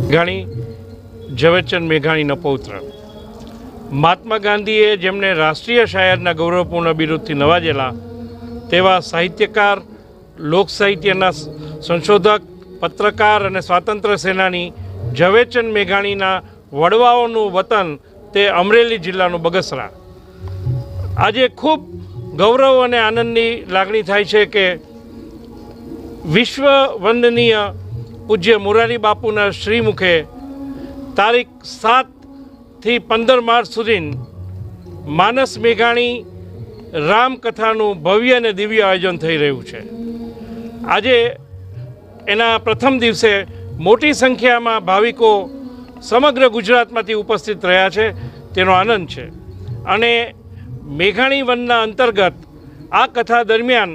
મેઘાણી ઝવેરચંદ મેઘાણીનો પૌત્ર મહાત્મા ગાંધીએ જેમને રાષ્ટ્રીય શાયરના ગૌરવપૂર્ણ બિરુદથી નવાજેલા તેવા સાહિત્યકાર, લોક સાહિત્યના સંશોધક, પત્રકાર અને સ્વાતંત્ર્ય સેનાની ઝવેરચંદ મેઘાણીના વડવાઓનું વતન તે અમરેલી જિલ્લાનું બગસરા. આજે ખૂબ ગૌરવ અને આનંદની લાગણી થાય છે કે વિશ્વ વંદનીય પૂજ્ય મોરારી બાપુના શ્રીમુખે તારીખ 7થી 15 માર્ચ સુધી માનસ મેઘાણી રામકથાનું ભવ્ય અને દિવ્ય આયોજન થઈ રહ્યું છે. આજે એના પ્રથમ દિવસે મોટી સંખ્યામાં ભાવિકો સમગ્ર ગુજરાતમાંથી ઉપસ્થિત રહ્યા છે, તેનો આનંદ છે. અને મેઘાણી વનના અંતર્ગત આ કથા દરમિયાન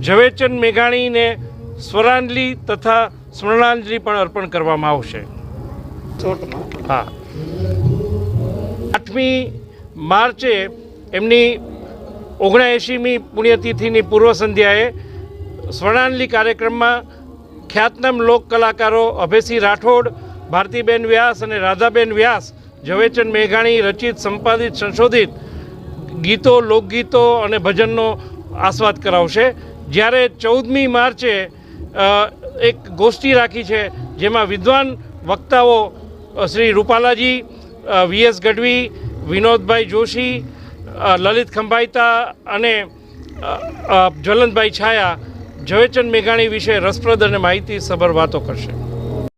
ઝવેરચંદ મેઘાણીને સ્વરાંજલિ તથા સ્મરણાંજલિ પણ અર્પણ કરવામાં આવશે. હા, 8મી માર્ચે એમની 79મી પુણ્યતિથિની પૂર્વ સંધ્યાએ સ્વર્ણાંજલિ કાર્યક્રમમાં ખ્યાતનામ લોક કલાકારો અભયસિંહ રાઠોડ, ભારતીબેન વ્યાસ અને રાધાબેન વ્યાસ ઝવેરચંદ મેઘાણી રચિત, સંપાદિત, સંશોધિત ગીતો, લોકગીતો અને ભજનનો આસ્વાદ કરાવશે. જ્યારે 14મી માર્ચે એક ગોષ્ઠી રાખી છે જેમાં વિદ્વાન વક્તાઓ શ્રી રૂપાલાજી, વીએસ ગઢવી, વિનોદભાઈ જોશી, લલિત ખંભાઈતા અને જ્વલંતભાઈ છાયા ઝવેરચંદ મેઘાણી વિશે રસપ્રદ અને માહિતીસભર વાતો કરશે.